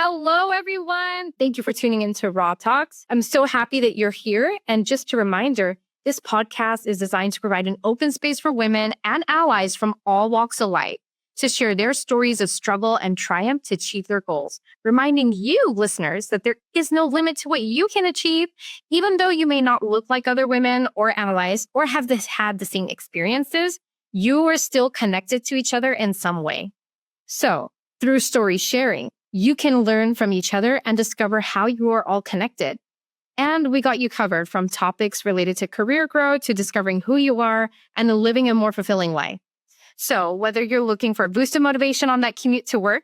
Hello, everyone. Thank you for tuning into RAA Talks. I'm so happy that you're here. And just a reminder, this podcast is designed to provide an open space for women and allies from all walks of life to share their stories of struggle and triumph to achieve their goals, reminding you, listeners, that there is no limit to what you can achieve, even though you may not look like other women or allies or have had the same experiences, you are still connected to each other in some way. So, through story sharing, you can learn from each other and discover how you are all connected. And we got you covered from topics related to career growth to discovering who you are and living a more fulfilling life. So whether you're looking for a boost of motivation on that commute to work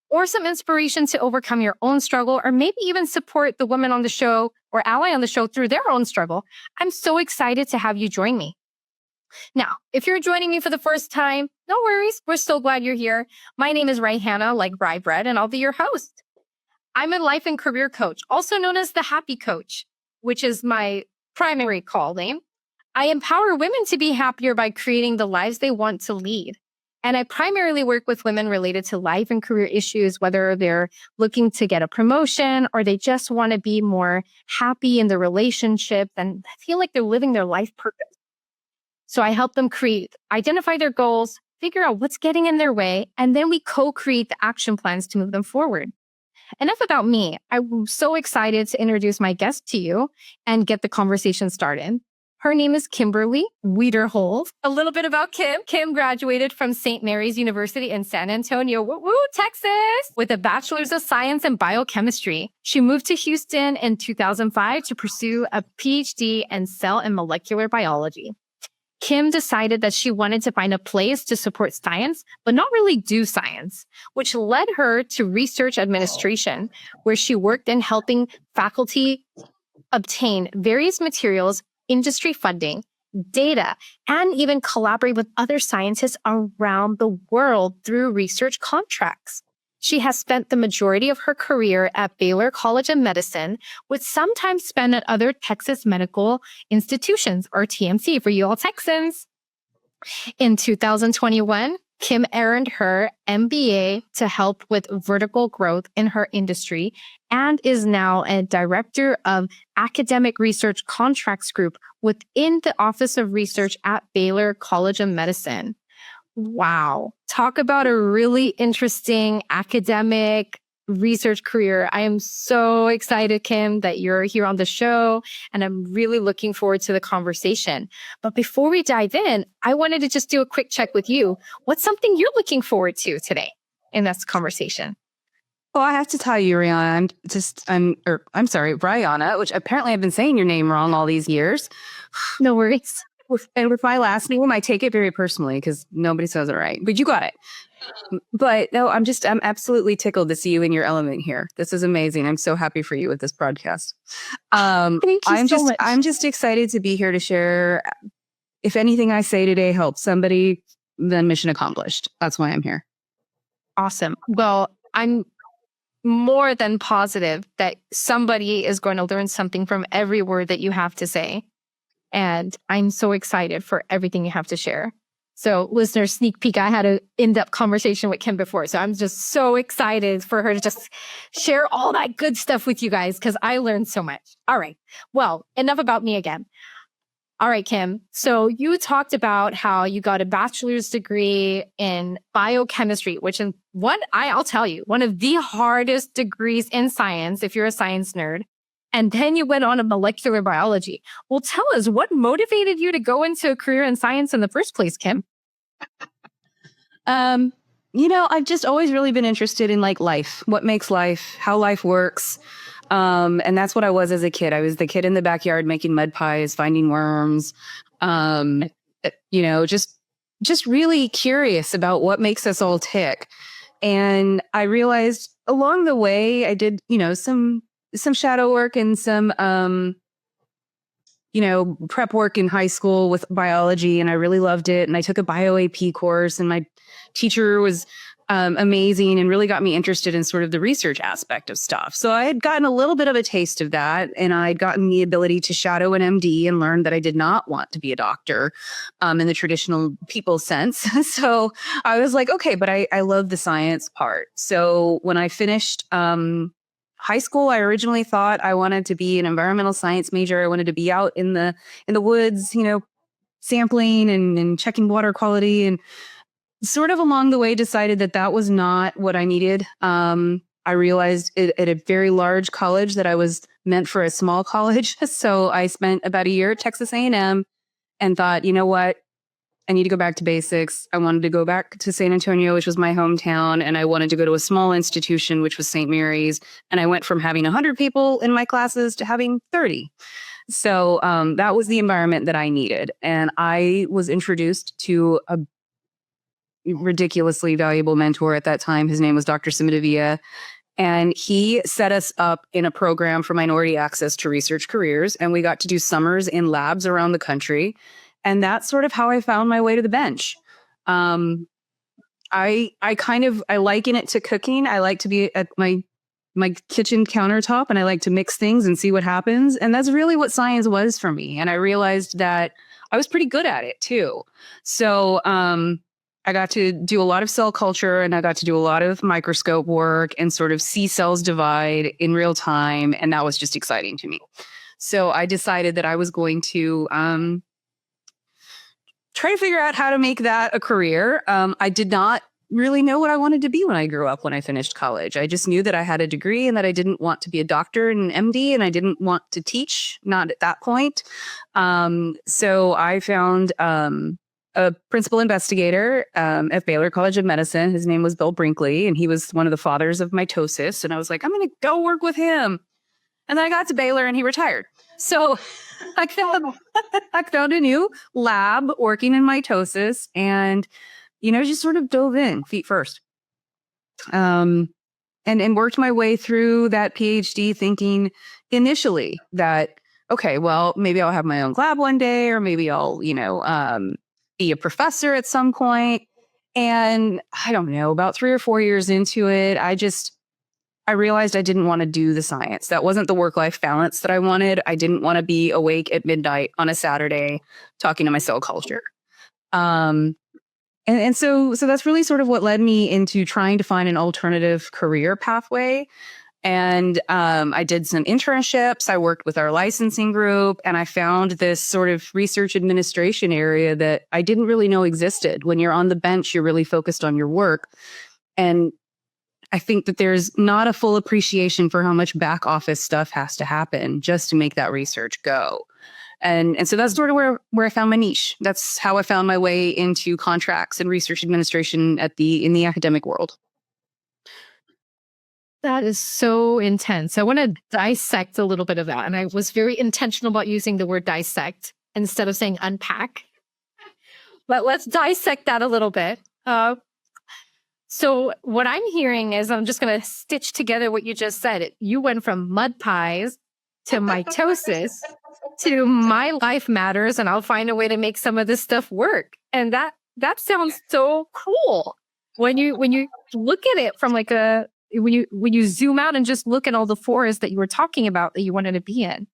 or some inspiration to overcome your own struggle, or maybe even support the woman on the show or ally on the show through their own struggle, I'm so excited to have you join me. Now, if you're joining me for the first time, no worries. We're so glad you're here. My name is Raihana, like rye bread, and I'll be your host. I'm a life and career coach, also known as the Happy Coach, which is my primary call name. I empower women to be happier by creating the lives they want to lead. And I primarily work with women related to life and career issues, whether they're looking to get a promotion or they just want to be more happy in their relationship and feel like they're living their life purpose. So I help them identify their goals, figure out what's getting in their way, and then we co-create the action plans to move them forward. Enough about me. I'm so excited to introduce my guest to you and get the conversation started. Her name is Kimberly Weiderhold. A little bit about Kim. Kim graduated from St. Mary's University in San Antonio, Texas, with a bachelor's of science in biochemistry. She moved to Houston in 2005 to pursue a PhD in cell and molecular biology. Kim decided that she wanted to find a place to support science, but not really do science, which led her to research administration, where she worked in helping faculty obtain various materials, industry funding, data, and even collaborate with other scientists around the world through research contracts. She has spent the majority of her career at Baylor College of Medicine, with some time spent at other Texas medical institutions, or TMC for you all Texans. In 2021, Kim earned her MBA to help with vertical growth in her industry and is now a director of academic research contracts group within the Office of Research at Baylor College of Medicine. Wow. Talk about a really interesting academic research career. I am so excited, Kim, that you're here on the show, and I'm really looking forward to the conversation. But before we dive in, I wanted to just do a quick check with you. What's something you're looking forward to today in this conversation? Well, I have to tell you, Raihana, Raihana, which apparently I've been saying your name wrong all these years. No worries. And with my last name, I take it very personally because nobody says it right. But you got it. But no, I'm absolutely tickled to see you in your element here. This is amazing. I'm so happy for you with this podcast. Thank you so much. I'm just excited to be here to share. If anything I say today helps somebody, then mission accomplished. That's why I'm here. Awesome. Well, I'm more than positive that somebody is going to learn something from every word that you have to say. And I'm so excited for everything you have to share. So listeners, sneak peek, I had an in-depth conversation with Kim before. So I'm just so excited for her to just share all that good stuff with you guys because I learned so much. All right. Well, enough about me again. All right, Kim. So you talked about how you got a bachelor's degree in biochemistry, which is I'll tell you, one of the hardest degrees in science if you're a science nerd. And then you went on to molecular biology. Well, tell us, what motivated you to go into a career in science in the first place, Kim? I've just always really been interested in life, what makes life, how life works. And that's what I was as a kid. I was the kid in the backyard making mud pies, finding worms, just really curious about what makes us all tick. And I realized along the way, I did, some shadow work and some, prep work in high school with biology. And I really loved it. And I took a bio AP course and my teacher was amazing and really got me interested in sort of the research aspect of stuff. So I had gotten a little bit of a taste of that, and I'd gotten the ability to shadow an MD and learn that I did not want to be a doctor in the traditional people sense. So I was like, okay, but I love the science part. So when I finished high school, I originally thought I wanted to be an environmental science major. I wanted to be out in the woods, sampling and checking water quality, and sort of along the way decided that that was not what I needed. I realized at a very large college that I was meant for a small college. So I spent about a year at Texas A&M and thought, you know what? I need to go back to basics. I wanted to go back to San Antonio, which was my hometown, and I wanted to go to a small institution, which was St. Mary's. And I went from having 100 people in my classes to having 30. So that was the environment that I needed. And I was introduced to a ridiculously valuable mentor at that time. His name was Dr. Simidavia. And he set us up in a program for minority access to research careers. And we got to do summers in labs around the country. And that's sort of how I found my way to the bench. I liken it to cooking. I like to be at my kitchen countertop, and I like to mix things and see what happens. And that's really what science was for me. And I realized that I was pretty good at it too. So I got to do a lot of cell culture, and I got to do a lot of microscope work and sort of see cells divide in real time. And that was just exciting to me. So I decided that I was going to try to figure out how to make that a career. I did not really know what I wanted to be when I grew up, when I finished college. I just knew that I had a degree and that I didn't want to be a doctor and an MD, and I didn't want to teach, not at that point. So I found a principal investigator at Baylor College of Medicine. His name was Bill Brinkley, and he was one of the fathers of mitosis. And I was like, I'm going to go work with him. And then I got to Baylor and he retired. So I found a new lab working in mitosis and, just sort of dove in feet first. And worked my way through that PhD thinking initially that, okay, well, maybe I'll have my own lab one day, or maybe I'll, be a professor at some point. And I don't know, about 3 or 4 years into it, I realized I didn't want to do the science. That wasn't the work-life balance that I wanted. I didn't want to be awake at midnight on a Saturday talking to my cell culture. And so that's really sort of what led me into trying to find an alternative career pathway. And I did some internships. I worked with our licensing group, and I found this sort of research administration area that I didn't really know existed. When you're on the bench, you're really focused on your work. And I think that there's not a full appreciation for how much back office stuff has to happen just to make that research go. And so that's sort of where I found my niche. That's how I found my way into contracts and research administration in the academic world. That is so intense. I want to dissect a little bit of that. And I was very intentional about using the word dissect instead of saying unpack. But let's dissect that a little bit. So what I'm hearing is, I'm just going to stitch together what you just said. You went from mud pies to mitosis to my life matters, and I'll find a way to make some of this stuff work. And that sounds so cool. When you look at it from like when you zoom out and just look at all the forests that you were talking about that you wanted to be in,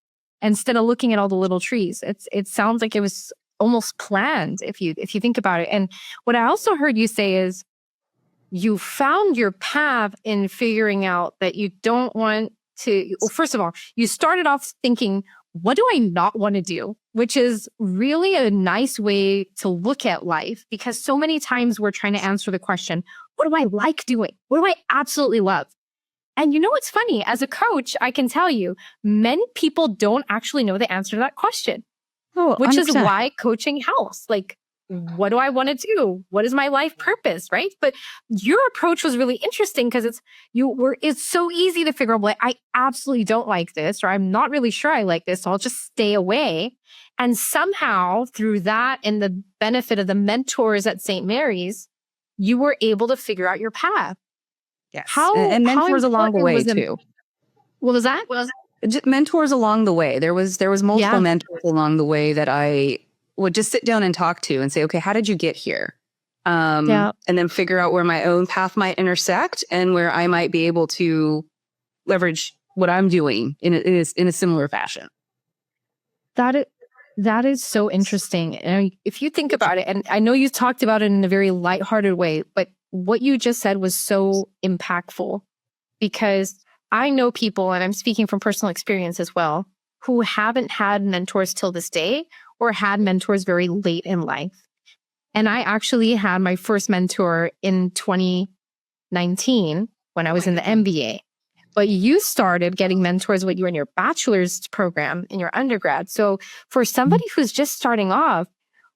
instead of looking at all the little trees, it sounds like it was almost planned if you think about it. And what I also heard you say is you found your path in figuring out that you don't want to. Well, first of all, you started off thinking, what do I not want to do? Which is really a nice way to look at life, because so many times we're trying to answer the question, what do I like doing? What do I absolutely love? And what's funny? As a coach, I can tell you, many people don't actually know the answer to that question, which 100%. Is why coaching helps. Like, what do I want to do? What is my life purpose, right? But your approach was really interesting because it's so easy to figure out, like, I absolutely don't like this, or I'm not really sure I like this, so I'll just stay away. And somehow through that and the benefit of the mentors at St. Mary's, you were able to figure out your path. Yes. And mentors along the way too. What was that? Just mentors along the way. There was multiple mentors along the way that I would just sit down and talk to and say, okay, how did you get here? Yeah. and then figure out where my own path might intersect and where I might be able to leverage what I'm doing in a similar fashion. That is so interesting. And if you think about it, and I know you talked about it in a very lighthearted way, but what you just said was so impactful because I know people, and I'm speaking from personal experience as well, who haven't had mentors till this day or had mentors very late in life. And I actually had my first mentor in 2019 when I was in the MBA. But you started getting mentors when you were in your bachelor's program in your undergrad. So for somebody who's just starting off,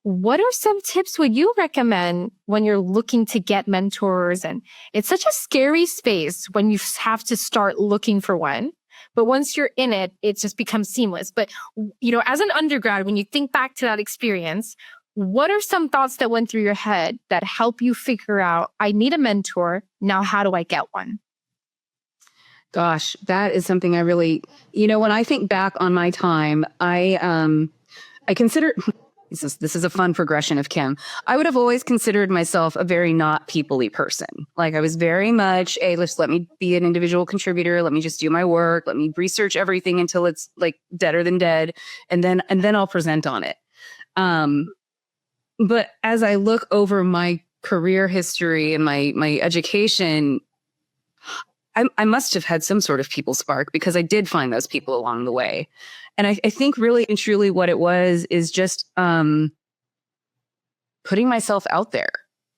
what are some tips would you recommend when you're looking to get mentors? And it's such a scary space when you have to start looking for one. But once you're in it, it just becomes seamless. But, as an undergrad, when you think back to that experience, what are some thoughts that went through your head that help you figure out, I need a mentor. Now, how do I get one? Gosh, that is something I really, when I think back on my time, I consider this is a fun progression of Kim. I would have always considered myself a very not people-y person. Like I was very much, hey, let me be an individual contributor. Let me just do my work. Let me research everything until it's like deader than dead. And then I'll present on it. But as I look over my career history and my education, I must have had some sort of people spark because I did find those people along the way. And I think really and truly what it was is just putting myself out there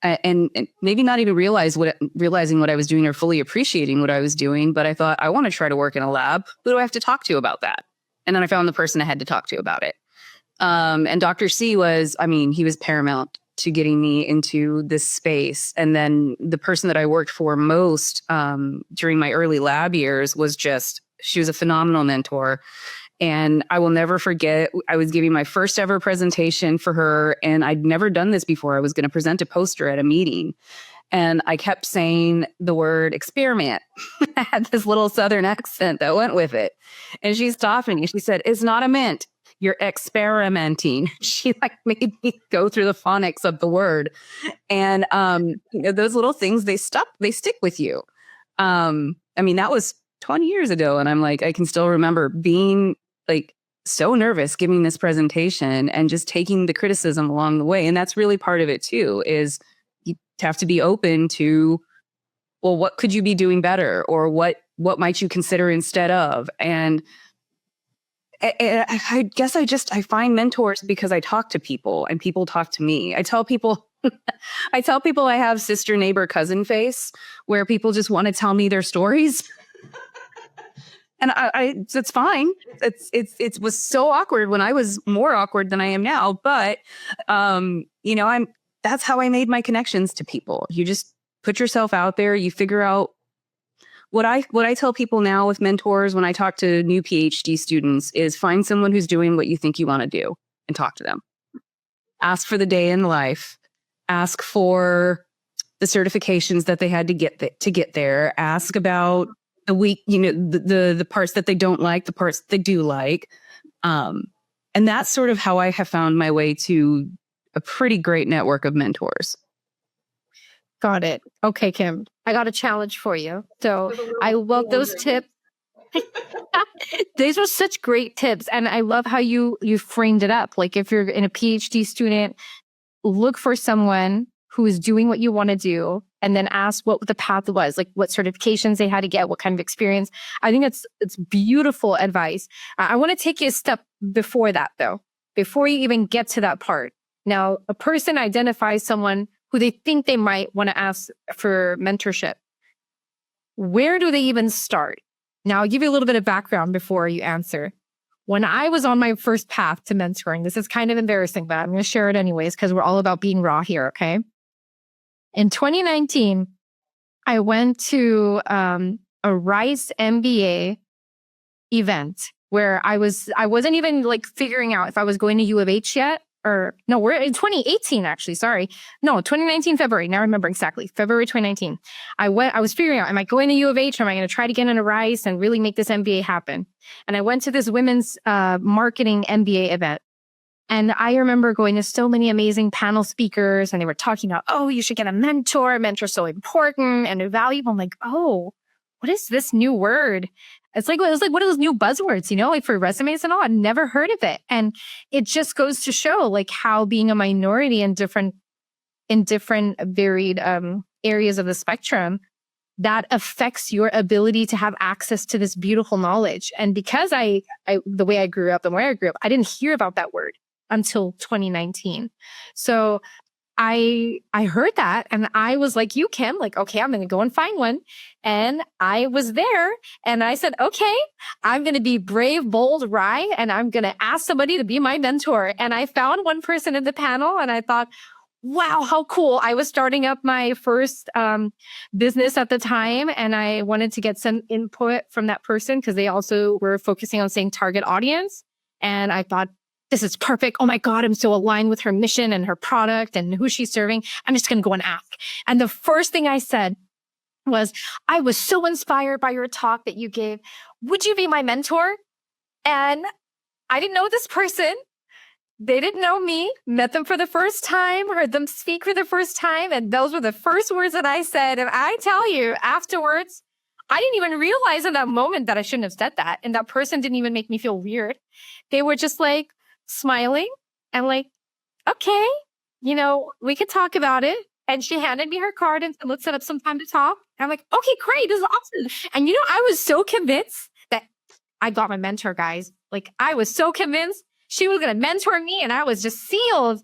and maybe not even realizing what I was doing or fully appreciating what I was doing. But I thought, I want to try to work in a lab. Who do I have to talk to about that? And then I found the person I had to talk to about it. And Dr. C he was paramount to getting me into this space. And then the person that I worked for most during my early lab years she was a phenomenal mentor. And I will never forget, I was giving my first ever presentation for her, and I'd never done this before. I was going to present a poster at a meeting. And I kept saying the word experiment. I had this little Southern accent that went with it. And she stopped me. She said, "It's not a mint. You're experimenting." She made me go through the phonics of the word. And, those little things, they stick with you. That was 20 years ago. And I can still remember being so nervous giving this presentation and just taking the criticism along the way. And that's really part of it too, is you have to be open to, well, what could you be doing better? Or what might you consider instead of? And I guess I find mentors because I talk to people and people talk to me. I tell people I have sister, neighbor, cousin face where people just want to tell me their stories. And it's fine. It was so awkward when I was more awkward than I am now. But, that's how I made my connections to people. You just put yourself out there, you figure out what I tell people now with mentors when I talk to new PhD students is find someone who's doing what you think you want to do and talk to them. Ask for the day in life. Ask for the certifications that they had to get there. Ask about the week, the parts that they don't like, the parts that they do like. And that's sort of how I have found my way to a pretty great network of mentors. Got it. Okay, Kim, I got a challenge for you. So I love those tips. These were such great tips. And I love how you framed it up. Like if you're in a PhD student, look for someone who is doing what you want to do and then ask what the path was, like what certifications they had to get, what kind of experience. I think it's beautiful advice. I want to take you a step before that though, before you even get to that part. Now, a person identifies someone who they think they might want to ask for mentorship. Where do they even start? Now, I'll give you a little bit of background before you answer. When I was on my first path to mentoring, this is kind of embarrassing, but I'm going to share it anyways because we're all about being raw here, okay? In 2019, I went to a RICE MBA event where I wasn't even figuring out if I was going to U of H yet. Or no, we're in 2018, actually. Sorry. No, 2019, February. Now I remember exactly. February 2019. I was figuring out, am I going to U of H or am I going to try to get into RICE and really make this MBA happen? And I went to this women's marketing MBA event. And I remember going to so many amazing panel speakers, and they were talking about, oh, you should get a mentor. A mentor's so important and valuable. I'm like, oh, what is this new word? It's like, what are those new buzzwords, like for resumes and all? I've never heard of it. And it just goes to show like how being a minority in different varied areas of the spectrum, that affects your ability to have access to this beautiful knowledge. And because the way I grew up and where I grew up, I didn't hear about that word until 2019. So I heard that and I was like you, Kim, like, okay, I'm going to go and find one. And I was there and I said, okay, I'm going to be brave, bold, Rai, and I'm going to ask somebody to be my mentor. And I found one person in the panel and I thought, wow, how cool. I was starting up my first business at the time and I wanted to get some input from that person because they also were focusing on saying target audience. And I thought, this is perfect. Oh my God, I'm so aligned with her mission and her product and who she's serving. I'm just going to go and ask. And the first thing I said was, I was so inspired by your talk that you gave. Would you be my mentor? And I didn't know this person. They didn't know me, met them for the first time, heard them speak for the first time. And those were the first words that I said. And I tell you, afterwards, I didn't even realize in that moment that I shouldn't have said that. And that person didn't even make me feel weird. They were just like smiling and like, okay, we could talk about it. And she handed me her card and said, let's set up some time to talk. And I'm like, okay, great. This is awesome. And I was so convinced that I got my mentor, guys. Like I was so convinced she was going to mentor me and I was just sealed.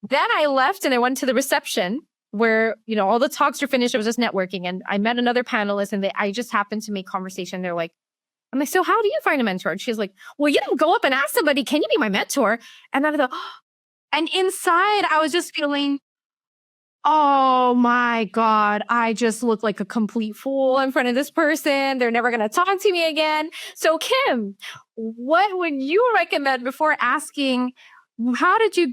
Then I left and I went to the reception where, all the talks were finished. It was just networking. And I met another panelist and I just happened to make conversation. They're like, I'm like, so how do you find a mentor? And she's like, well, you don't go up and ask somebody, can you be my mentor? And then I thought, and inside I was just feeling, oh my God, I just look like a complete fool in front of this person. They're never going to talk to me again. So Kim, what would you recommend before asking, how did you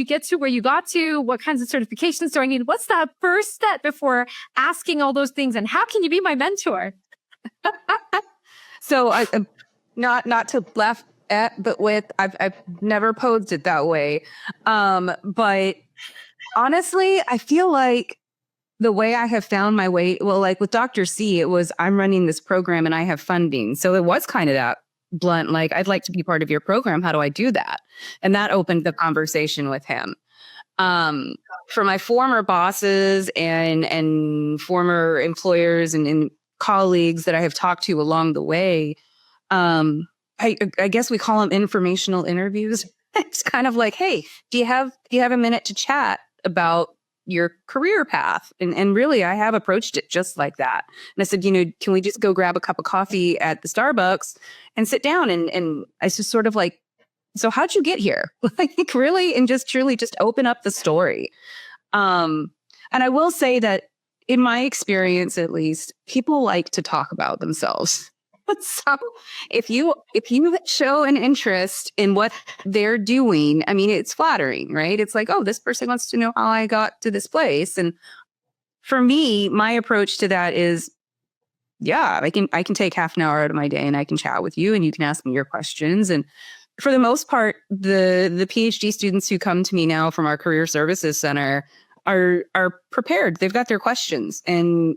get to where you got to? What kinds of certifications do I need? What's that first step before asking all those things? And how can you be my mentor? So I not to laugh at, but I've never posed it that way. But honestly, I feel like the way I have found my way, well, like with Dr. C, it was, I'm running this program and I have funding. So it was kind of that blunt, like, I'd like to be part of your program. How do I do that? And that opened the conversation with him. For my former bosses and former employers and colleagues that I have talked to along the way, I guess we call them informational interviews. It's kind of like, hey, do you have a minute to chat about your career path? And really, I have approached it just like that. And I said, can we just go grab a cup of coffee at the Starbucks and sit down? And I just sort of like, so how'd you get here? Like really, and just truly just open up the story. And I will say that in my experience, at least, people like to talk about themselves. So if you show an interest in what they're doing, I mean, it's flattering, right? It's like, oh, this person wants to know how I got to this place. And for me, my approach to that is, yeah, I can take half an hour out of my day and I can chat with you and you can ask me your questions. And for the most part, the PhD students who come to me now from our Career Services Center are prepared. They've got their questions and,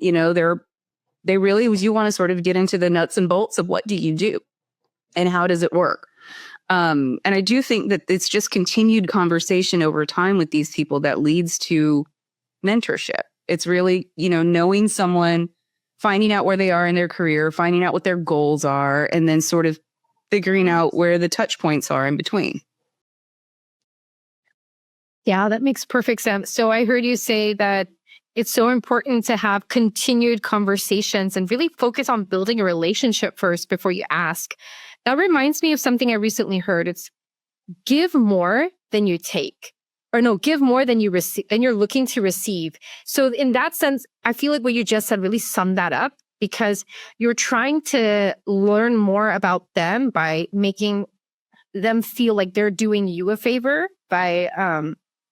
they really you want to sort of get into the nuts and bolts of what do you do and how does it work? And I do think that it's just continued conversation over time with these people that leads to mentorship. It's really, knowing someone, finding out where they are in their career, finding out what their goals are, and then sort of figuring out where the touch points are in between. Yeah, that makes perfect sense. So I heard you say that it's so important to have continued conversations and really focus on building a relationship first before you ask. That reminds me of something I recently heard. It's give more than you take. Or no, give more than you receive, than you're looking to receive. So in that sense, I feel like what you just said really summed that up because you're trying to learn more about them by making them feel like they're doing you a favor by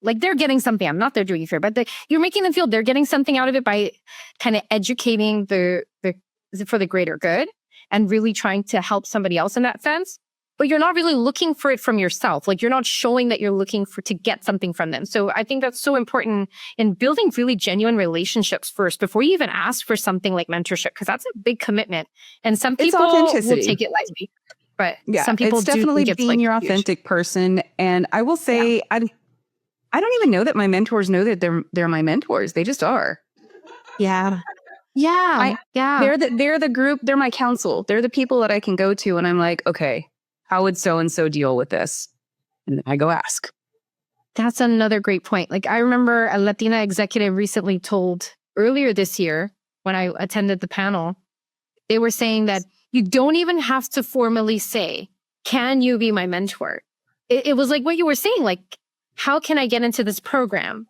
like they're getting something. I'm not they're doing you a favor, but you're making them feel they're getting something out of it by kind of educating the for the greater good and really trying to help somebody else in that sense. but you're not really looking for it from yourself. Like you're not showing that you're looking to get something from them. So I think that's so important in building really genuine relationships first before you even ask for something like mentorship, because that's a big commitment. And some people will take it lightly, but some people it's definitely being your authentic person. And I will say, I don't even know that my mentors know that they're my mentors. They just are. Yeah. They're the group. They're my counsel. They're the people that I can go to, and I'm like, okay, how would so and so deal with this? And then I go ask. That's another great point. Like I remember a Latina executive recently told earlier this year when I attended the panel, they were saying that you don't even have to formally say, "Can you be my mentor?" It was like what you were saying, like, how can I get into this program?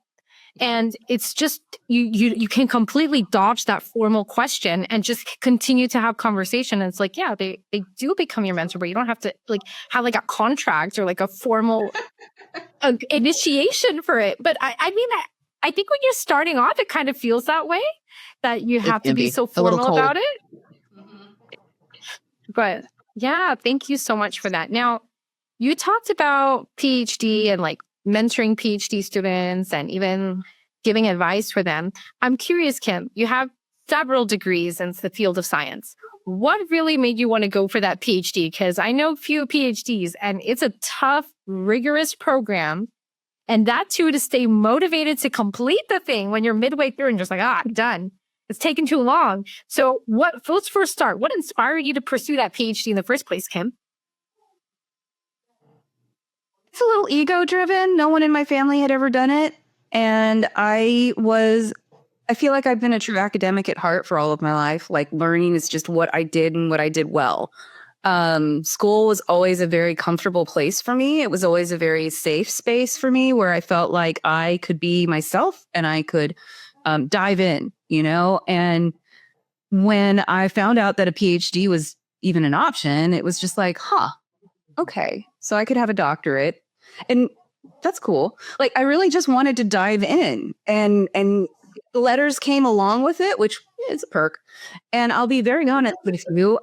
And it's just, you can completely dodge that formal question and just continue to have conversation. And it's like, yeah, they do become your mentor, but you don't have to like have like a contract or like a formal initiation for it. But I mean, I think when you're starting off, it kind of feels that way, that you have to be so formal about it. But yeah, thank you so much for that. Now, you talked about PhD and like mentoring PhD students and even giving advice for them. I'm curious, Kim, you have several degrees in the field of science. What really made you want to go for that PhD? Because I know few PhDs and it's a tough, rigorous program. And that too, to stay motivated to complete the thing when you're midway through and just like, I'm done. It's taken too long. So let's first start. What inspired you to pursue that PhD in the first place, Kim? It's a little ego driven. No one in my family had ever done it. And I feel like I've been a true academic at heart for all of my life. Like learning is just what I did and what I did well. School was always a very comfortable place for me. It was always a very safe space for me where I felt like I could be myself and I could dive in, And when I found out that a PhD was even an option, it was just like, okay, so I could have a doctorate. And that's cool. Like, I really just wanted to dive in and letters came along with it, which is a perk. And I'll be very honest with you,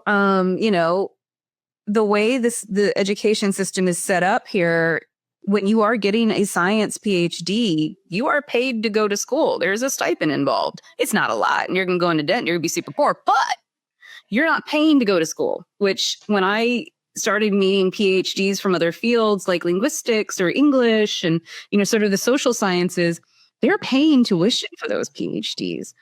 the way the education system is set up here, when you are getting a science PhD, you are paid to go to school. There's a stipend involved. It's not a lot, and you're going to go into debt and you're going to be super poor, but you're not paying to go to school, which when I started meeting PhDs from other fields like linguistics or English and, sort of the social sciences, they're paying tuition for those PhDs.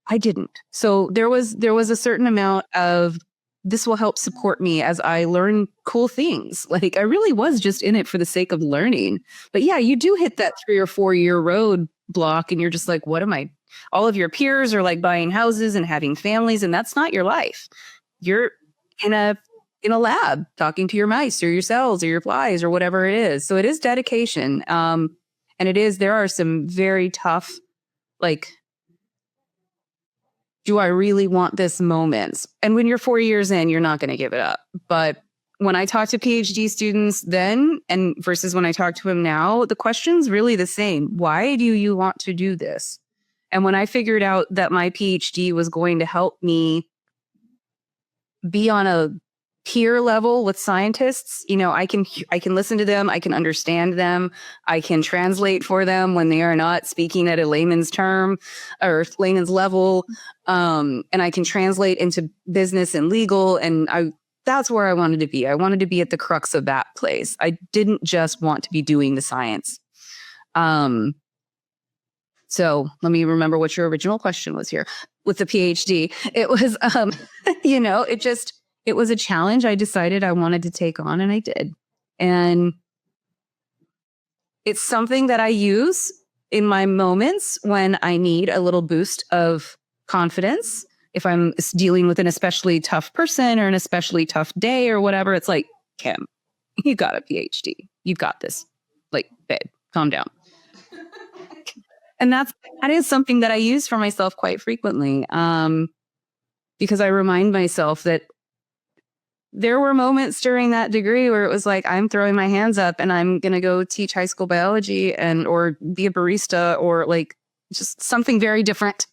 I didn't. So there was a certain amount of, this will help support me as I learn cool things. Like I really was just in it for the sake of learning. But yeah, you do hit that 3 or 4 year road block and you're just like, what am I? All of your peers are like buying houses and having families, and that's not your life. You're in a lab talking to your mice or your cells or your flies or whatever it is. So it is dedication. And there are some very tough, like, do I really want this moments? And when you're 4 years in, you're not going to give it up. But when I talk to PhD students then and versus when I talk to them now, the question's really the same. Why do you want to do this? And when I figured out that my PhD was going to help me be on a peer level with scientists, I can listen to them, I can understand them, I can translate for them when they are not speaking at a layman's term or layman's level, and I can translate into business and legal, and that's where I wanted to be. I wanted to be at the crux of that place. I didn't just want to be doing the science. So let me remember what your original question was here with the PhD. It was, it was a challenge I decided I wanted to take on, and I did. And it's something that I use in my moments when I need a little boost of confidence. If I'm dealing with an especially tough person or an especially tough day or whatever, it's like, Kim, you got a PhD. You've got this. Like, babe, calm down. And that is something that I use for myself quite frequently, because I remind myself that there were moments during that degree where it was like, I'm throwing my hands up and I'm going to go teach high school biology or be a barista or like just something very different.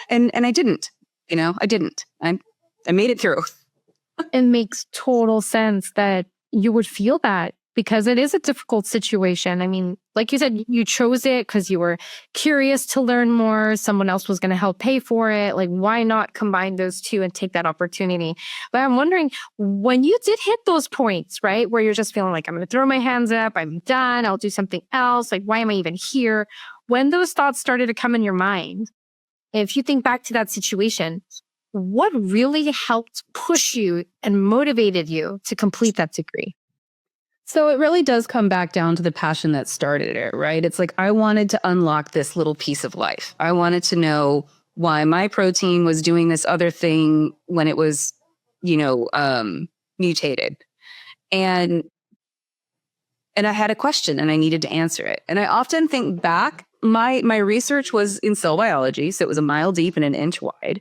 And I didn't, I didn't. I made it through. It makes total sense that you would feel that because it is a difficult situation. I mean, like you said, you chose it because you were curious to learn more. Someone else was going to help pay for it. Like, why not combine those two and take that opportunity? But I'm wondering when you did hit those points, right, where you're just feeling like, I'm going to throw my hands up, I'm done, I'll do something else. Like, why am I even here? When those thoughts started to come in your mind, if you think back to that situation, what really helped push you and motivated you to complete that degree? So it really does come back down to the passion that started it, right? It's like I wanted to unlock this little piece of life. I wanted to know why my protein was doing this other thing when it was, mutated. And I had a question and I needed to answer it. And I often think back, my research was in cell biology, so it was a mile deep and an inch wide.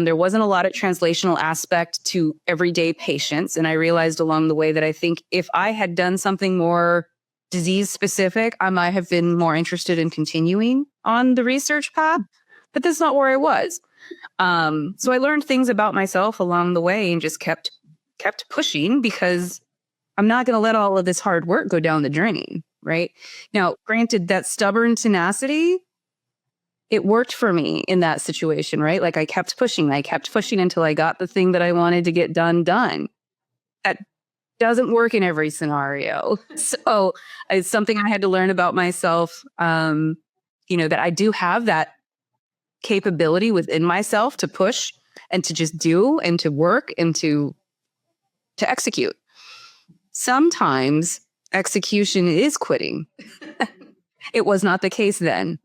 There wasn't a lot of translational aspect to everyday patients. And I realized along the way that I think if I had done something more disease specific, I might have been more interested in continuing on the research path, but that's not where I was. So I learned things about myself along the way and just kept pushing because I'm not going to let all of this hard work go down the drain, right? Now, granted, that stubborn tenacity, it worked for me in that situation, right? Like I kept pushing until I got the thing that I wanted to get done. That doesn't work in every scenario. So it's something I had to learn about myself, that I do have that capability within myself to push and to just do and to work and to execute. Sometimes execution is quitting. It was not the case then.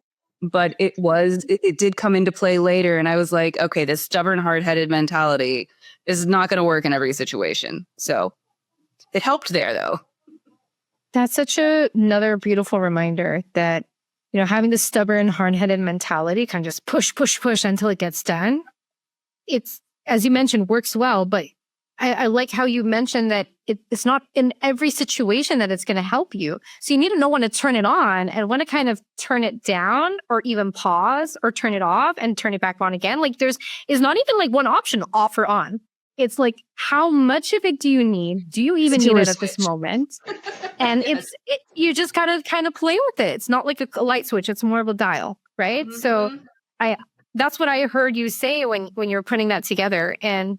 But it did come into play later. And I was like, okay, this stubborn, hard-headed mentality is not going to work in every situation. So it helped there, though. That's such another beautiful reminder that, having this stubborn, hard-headed mentality kind of just push until it gets done. It's, as you mentioned, works well, but I like how you mentioned that it's not in every situation that it's going to help you. So you need to know when to turn it on and when to kind of turn it down or even pause or turn it off and turn it back on again. Like is not even like one option, off or on. It's like, how much of it do you need? Do you even need it at this moment? And you just gotta kind of play with it. It's not like a light switch. It's more of a dial, right? Mm-hmm. So that's what I heard you say when you were putting that together. And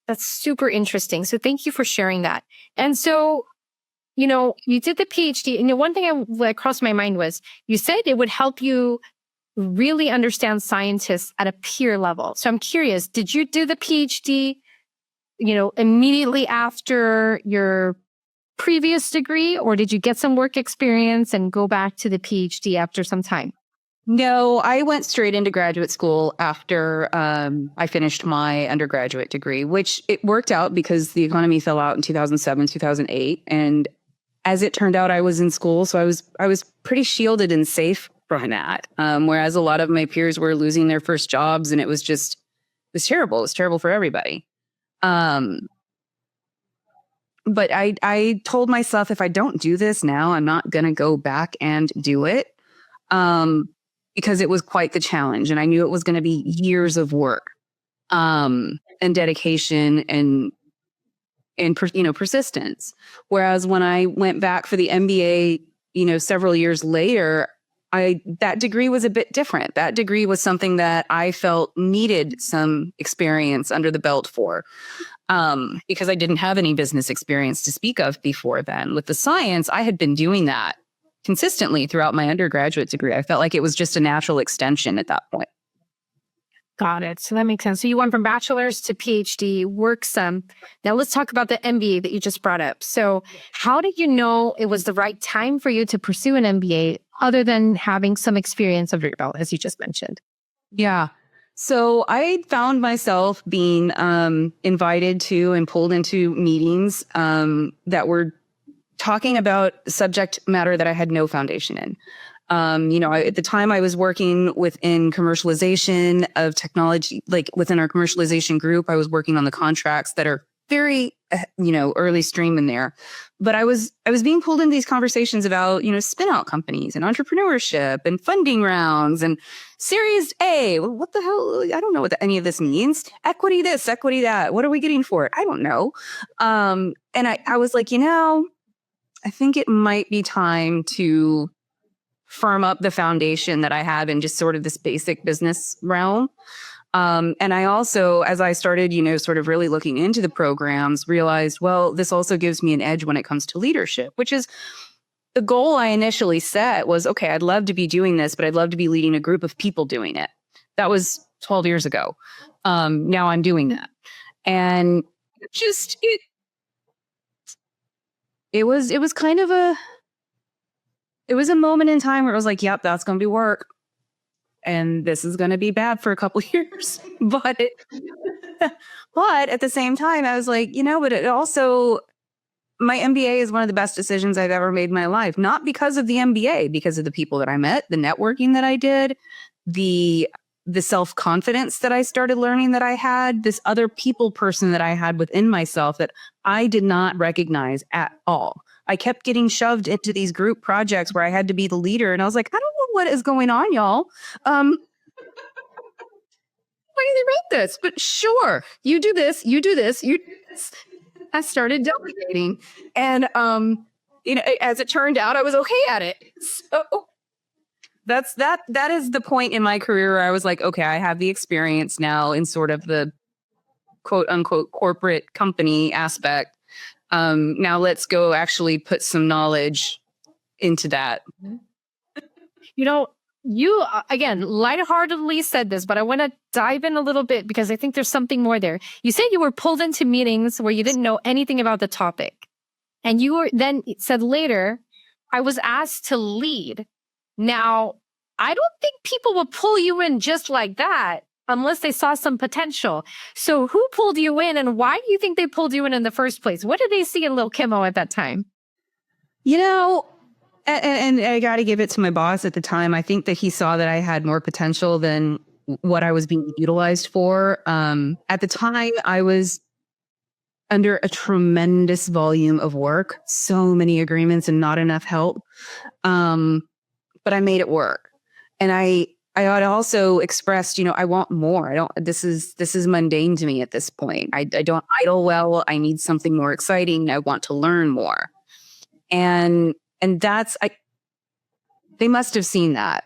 that's super interesting. So thank you for sharing that. And so, you did the PhD. And one thing that crossed my mind was you said it would help you really understand scientists at a peer level. So I'm curious, did you do the PhD, immediately after your previous degree, or did you get some work experience and go back to the PhD after some time? No, I went straight into graduate school after I finished my undergraduate degree, which it worked out because the economy fell out in 2007, 2008. And as it turned out, I was in school, so I was pretty shielded and safe from that. Whereas a lot of my peers were losing their first jobs, and it was terrible. It was terrible for everybody. But I told myself, if I don't do this now, I'm not going to go back and do it. Because it was quite the challenge. And I knew it was going to be years of work, and dedication and persistence. Whereas when I went back for the MBA, several years later, that degree was a bit different. That degree was something that I felt needed some experience under the belt for, because I didn't have any business experience to speak of before then. With the science, I had been doing that consistently throughout my undergraduate degree. I felt like it was just a natural extension at that point. Got it. So that makes sense. So you went from bachelor's to PhD, work some. Now let's talk about the MBA that you just brought up. So how did you know it was the right time for you to pursue an MBA other than having some experience under your belt, as you just mentioned? Yeah. So I found myself being invited to and pulled into meetings that were talking about subject matter that I had no foundation in. At the time I was working within commercialization of technology, like within our commercialization group, I was working on the contracts that are very, early stream in there. But I was being pulled into these conversations about, spin out companies and entrepreneurship and funding rounds and Series A. Well, what the hell? I don't know what any of this means. Equity this, equity that. What are we getting for it? I don't know. And I was like, I think it might be time to firm up the foundation that I have in just sort of this basic business realm. And I also, as I started, sort of really looking into the programs, realized, well, this also gives me an edge when it comes to leadership, which is the goal I initially set was, okay, I'd love to be doing this, but I'd love to be leading a group of people doing it. That was 12 years ago. Now I'm doing that. And just, it was kind of it was a moment in time where it was like, yep, that's going to be work. And this is going to be bad for a couple of years. But at the same time, I was like, but it also, my MBA is one of the best decisions I've ever made in my life. Not because of the MBA, because of the people that I met, the networking that I did, the self-confidence that I started learning that I had, this other people person that I had within myself that I did not recognize at all. I kept getting shoved into these group projects where I had to be the leader. And I was like, I don't know what is going on, y'all. Why do they write this? But sure, you do this, you do this, you do this. I started delegating. And, as it turned out, I was okay at it. So that is the point in my career where I was like, okay, I have the experience now in sort of the quote unquote corporate company aspect. Now let's go actually put some knowledge into that. You, again, lightheartedly said this, but I want to dive in a little bit because I think there's something more there. You said you were pulled into meetings where you didn't know anything about the topic. And you were then said later, I was asked to lead. Now, I don't think people will pull you in just like that unless they saw some potential. So who pulled you in and why do you think they pulled you in the first place? What did they see in Lil Kimmo at that time? And I got to give it to my boss at the time. I think that he saw that I had more potential than what I was being utilized for. At the time, I was under a tremendous volume of work, so many agreements and not enough help. But I made it work. And I had also expressed, I want more. This is mundane to me at this point. I don't idle well. I need something more exciting. I want to learn more. And they must have seen that.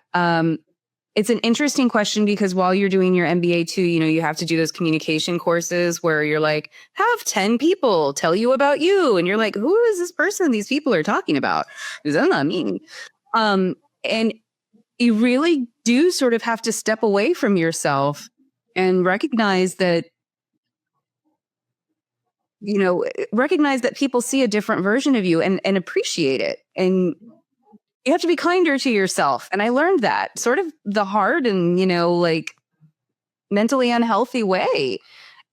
It's an interesting question because while you're doing your MBA too, you have to do those communication courses where you're like, have 10 people tell you about you. And you're like, who is this person these people are talking about? Because that's not me. And you really do sort of have to step away from yourself and recognize that, recognize that people see a different version of you and appreciate it. And you have to be kinder to yourself. And I learned that sort of the hard and, mentally unhealthy way.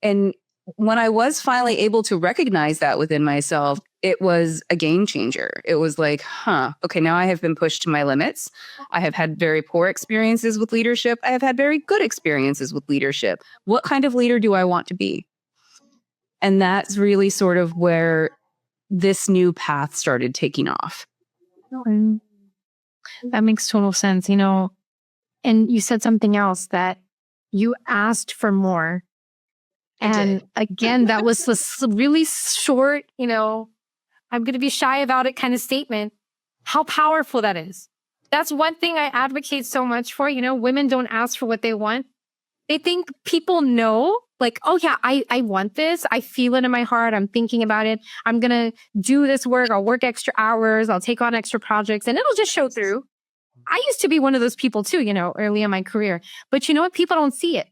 And when I was finally able to recognize that within myself, it was a game changer. It was like, okay, now I have been pushed to my limits. I have had very poor experiences with leadership. I have had very good experiences with leadership. What kind of leader do I want to be? And that's really sort of where this new path started taking off. That makes total sense, and you said something else that you asked for more. And again, that was this really short, I'm going to be shy about it kind of statement. How powerful that is. That's one thing I advocate so much for. Women don't ask for what they want. They think people know, like, oh yeah, I want this. I feel it in my heart. I'm thinking about it. I'm going to do this work. I'll work extra hours. I'll take on extra projects and it'll just show through. I used to be one of those people too, early in my career. But you know what? People don't see it.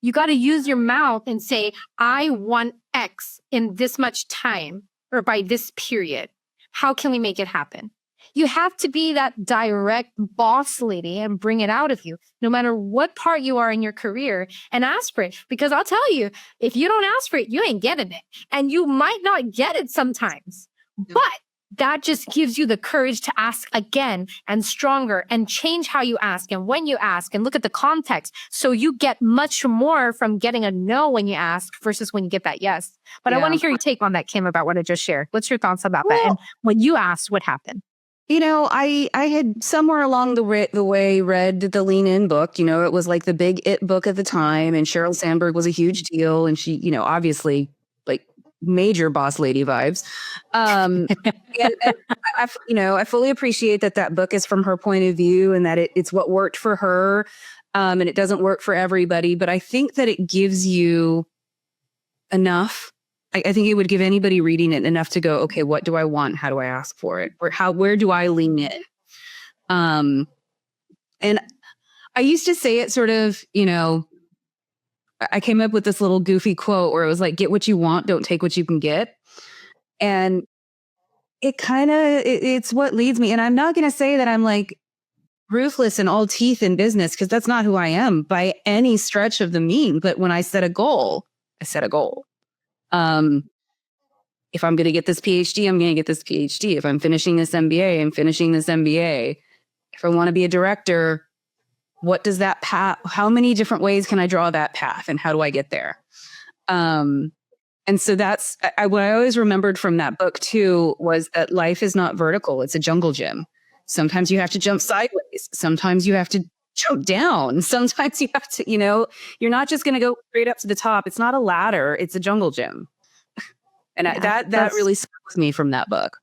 You got to use your mouth and say, I want X in this much time or by this period. How can we make it happen? You have to be that direct boss lady and bring it out of you, no matter what part you are in your career, and ask for it. Because I'll tell you, if you don't ask for it, you ain't getting it. And you might not get it sometimes, but that just gives you the courage to ask again and stronger and change how you ask and when you ask and look at the context. So you get much more from getting a no when you ask versus when you get that yes. But I want to hear your take on that, Kim, about what I just shared. What's your thoughts about that? And when you asked, what happened? I had somewhere along the way read the Lean In book. It was like the big it book at the time, and Sheryl Sandberg was a huge deal, and she, obviously like major boss lady vibes. And I fully appreciate that book is from her point of view, and that it's what worked for her, and it doesn't work for everybody. But I think that it gives you enough. I think it would give anybody reading it enough to go, okay, what do I want? How do I ask for it? Or where do I lean in? And I used to say it sort of, I came up with this little goofy quote where it was like, get what you want, don't take what you can get. And it's what leads me. And I'm not going to say that I'm like ruthless and all teeth in business, because that's not who I am by any stretch of the mean. But when I set a goal, I set a goal. If I'm going to get this PhD, I'm going to get this PhD. If I'm finishing this MBA, I'm finishing this MBA. If I want to be a director, what does that path, how many different ways can I draw that path, and how do I get there? And so that's what I always remembered from that book too, was that life is not vertical. It's a jungle gym. Sometimes you have to jump sideways. Sometimes you have to jump down. Sometimes you have to, you're not just going to go straight up to the top. It's not a ladder. It's a jungle gym. And that really stuck with me from that book.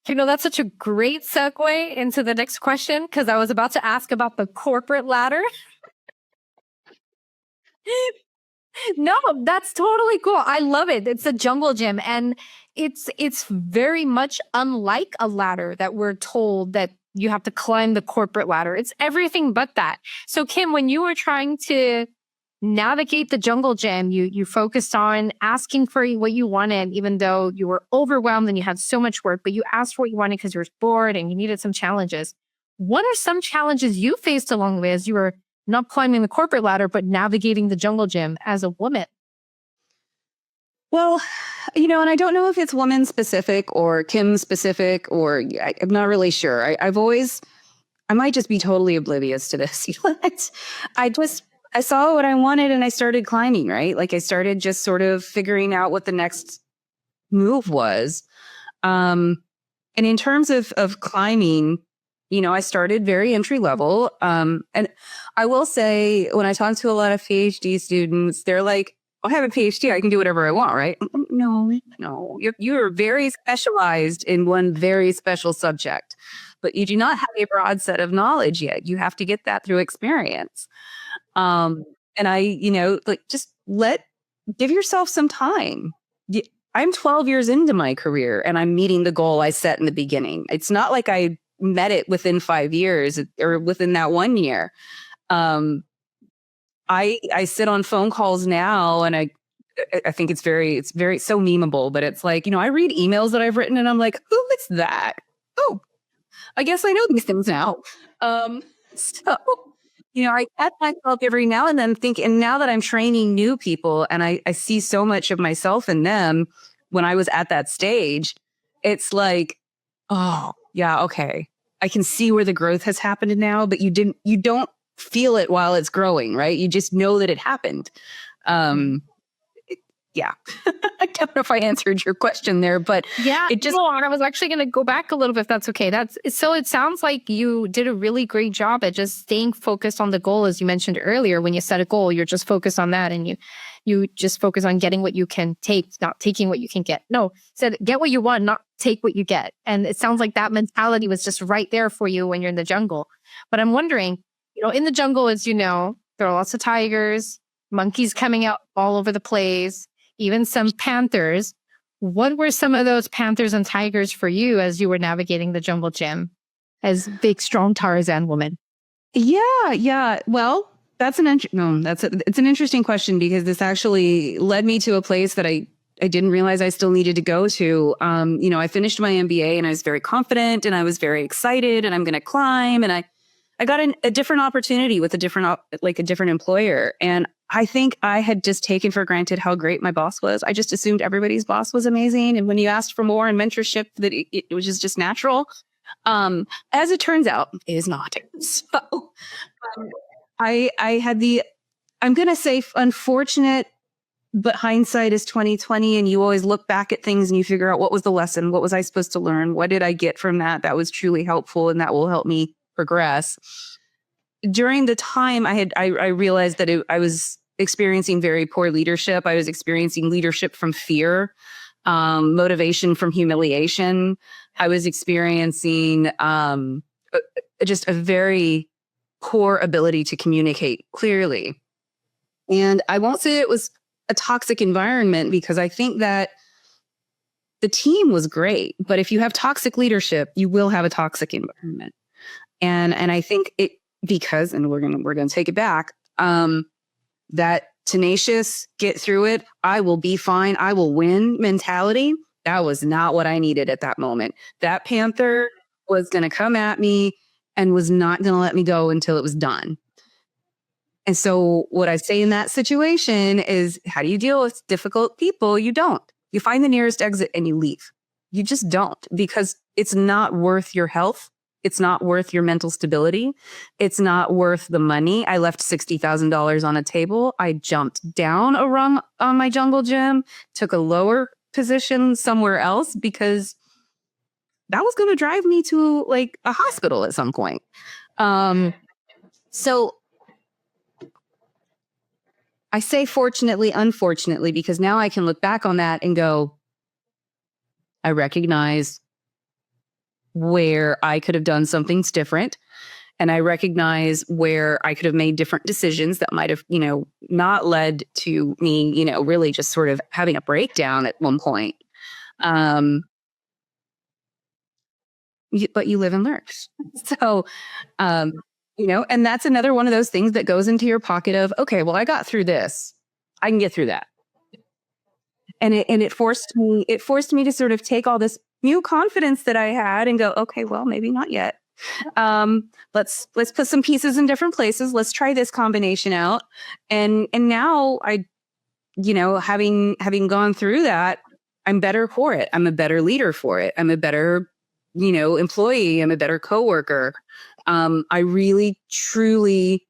That's such a great segue into the next question, because I was about to ask about the corporate ladder. No, that's totally cool. I love it. It's a jungle gym, and it's very much unlike a ladder that we're told that you have to climb the corporate ladder. It's everything but that. So Kim, when you were trying to navigate the jungle gym, you focused on asking for what you wanted, even though you were overwhelmed and you had so much work, but you asked for what you wanted because you were bored and you needed some challenges. What are some challenges you faced along the way as you were not climbing the corporate ladder, but navigating the jungle gym as a woman? Well, and I don't know if it's woman specific or Kim specific, or I'm not really sure. I might just be totally oblivious to this. I saw what I wanted and I started climbing, right? Like I started just sort of figuring out what the next move was. And in terms of climbing, I started very entry level. And I will say, when I talk to a lot of PhD students, they're like, I have a PhD, I can do whatever I want, right? No. You're very specialized in one very special subject, but you do not have a broad set of knowledge yet. You have to get that through experience. And give yourself some time. I'm 12 years into my career and I'm meeting the goal I set in the beginning. It's not like I met it within 5 years or within that 1 year. I sit on phone calls now, and I think it's very so memeable, but it's like, I read emails that I've written and I'm like, who is that? Oh, I guess I know these things now. I catch myself every now and then and now that I'm training new people and I see so much of myself in them when I was at that stage, it's like, oh yeah, okay. I can see where the growth has happened now, but you don't feel it while it's growing, right? You just know that it happened. Yeah. I don't know if I answered your question there, but I was actually going to go back a little bit, if that's okay. So it sounds like you did a really great job at just staying focused on the goal. As you mentioned earlier, when you set a goal, you're just focused on that, and you just focus on getting what you can take, not taking what you can get. No, said get what you want, not take what you get. And it sounds like that mentality was just right there for you when you're in the jungle. But I'm wondering, in the jungle, as you know, there are lots of tigers, monkeys coming out all over the place, even some panthers. What were some of those panthers and tigers for you as you were navigating the jungle gym as big, strong Tarzan woman? Yeah. Well, it's an interesting question, because this actually led me to a place that I didn't realize I still needed to go to. I finished my MBA and I was very confident and I was very excited and I'm going to climb. And I got a different opportunity with a different employer. And I think I had just taken for granted how great my boss was. I just assumed everybody's boss was amazing. And when you asked for more and mentorship, that it was just natural. As it turns out, it is not. So I had I'm going to say unfortunate, but hindsight is 2020. And you always look back at things and you figure out what was the lesson? What was I supposed to learn? What did I get from that? That was truly helpful and that will help me progress. During the time I realized that I was experiencing very poor leadership. I was experiencing leadership from fear, motivation from humiliation. I was experiencing just a very poor ability to communicate clearly. And I won't say it was a toxic environment because I think that the team was great. But if you have toxic leadership, you will have a toxic environment. And I think it, because, and we're gonna take it back, that tenacious, get through it, I will be fine, I will win mentality, that was not what I needed at that moment. That panther was gonna come at me and was not gonna let me go until it was done. And so what I say in that situation is, how do you deal with difficult people? You don't. You find the nearest exit and you leave. You just don't, because it's not worth your health. It's not worth your mental stability. It's not worth the money. I left $60,000 on a table. I jumped down a rung on my jungle gym, took a lower position somewhere else because that was going to drive me to like a hospital at some point. So I say fortunately, unfortunately, because now I can look back on that and go, I recognize where I could have done some things different. And I recognize where I could have made different decisions that might have, not led to me, really just sort of having a breakdown at one point. But you live and learn. So, and that's another one of those things that goes into your pocket of, okay, well, I got through this. I can get through that. And it forced me to sort of take all this new confidence that I had and go, okay, well, maybe not yet. Let's put some pieces in different places. Let's try this combination out. And now having gone through that, I'm better for it. I'm a better leader for it. I'm a better, employee. I'm a better coworker. I really, truly,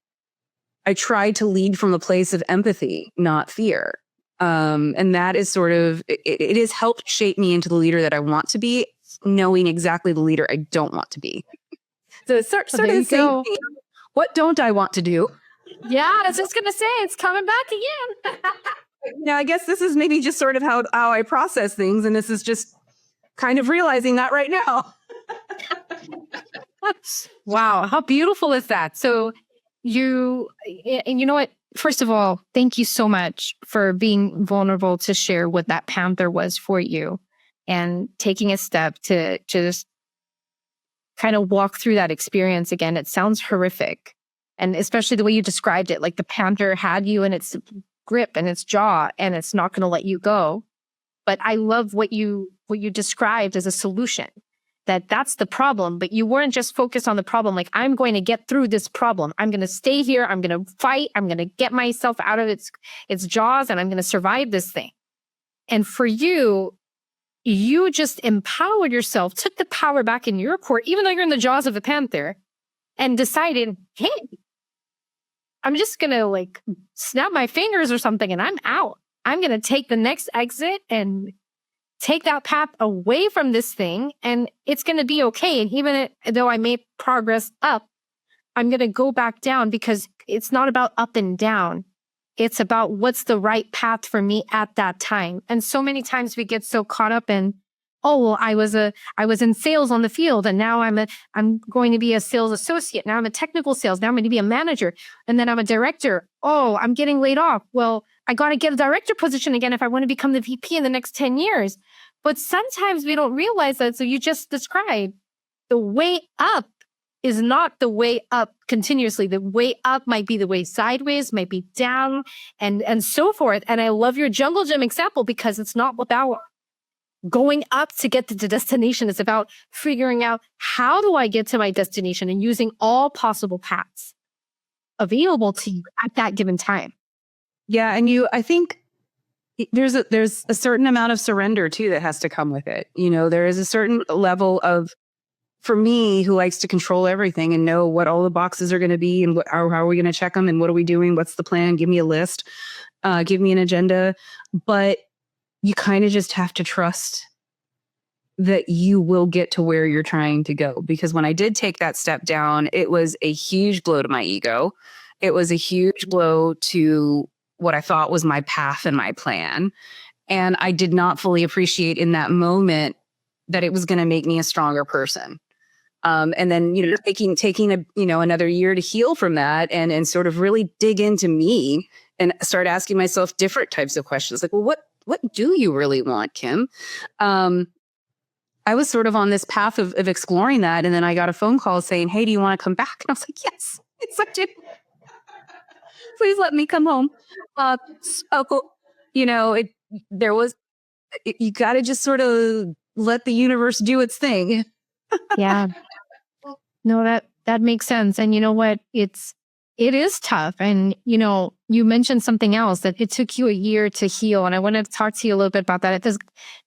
I tried to lead from a place of empathy, not fear. And that is sort of, it has helped shape me into the leader that I want to be, knowing exactly the leader I don't want to be. So it's sort of the same thing. What don't I want to do? Yeah, I was just going to say, it's coming back again. Yeah, I guess this is maybe just sort of how I process things. And this is just kind of realizing that right now. Wow, how beautiful is that? So you know what? First of all, thank you so much for being vulnerable to share what that panther was for you and taking a step to just kind of walk through that experience again. It sounds horrific. And especially the way you described it, like the panther had you in its grip and its jaw and it's not going to let you go. But I love what you described as a solution. That's the problem, but you weren't just focused on the problem. Like, I'm going to get through this problem. I'm going to stay here. I'm going to fight. I'm going to get myself out of its jaws and I'm going to survive this thing. And for you, you just empowered yourself, took the power back in your court, even though you're in the jaws of the panther, and decided, hey, I'm just going to like snap my fingers or something and I'm out. I'm going to take the next exit and take that path away from this thing and it's going to be okay. And even though I made progress up, I'm going to go back down because it's not about up and down. It's about what's the right path for me at that time. And so many times we get so caught up in, oh, well, I was in sales on the field and now I'm going to be a sales associate. Now I'm a technical sales. Now I'm going to be a manager. And then I'm a director. Oh, I'm getting laid off. Well, I got to get a director position again if I want to become the VP in the next 10 years. But sometimes we don't realize that. So you just described the way up is not the way up continuously. The way up might be the way sideways, might be down, and so forth. And I love your jungle gym example because it's not about going up to get to the destination. It's about figuring out, how do I get to my destination, and using all possible paths available to you at that given time. Yeah. And I think there's a certain amount of surrender too that has to come with it. There is a certain level of, for me, who likes to control everything and know what all the boxes are going to be and how are we going to check them and what are we doing? What's the plan? Give me a list, give me an agenda. But you kind of just have to trust that you will get to where you're trying to go. Because when I did take that step down, it was a huge blow to my ego. It was a huge blow to what I thought was my path and my plan. And I did not fully appreciate in that moment that it was going to make me a stronger person. And then, taking another year to heal from that and sort of really dig into me and start asking myself different types of questions. Like, well, what do you really want, Kim? I was sort of on this path of exploring that. And then I got a phone call saying, hey, do you want to come back? And I was like, yes, I do. Please let me come home. You got to just sort of let the universe do its thing. Yeah. No, that makes sense. And you know what? It is tough. And, you mentioned something else, that it took you a year to heal. And I want to talk to you a little bit about that. It does,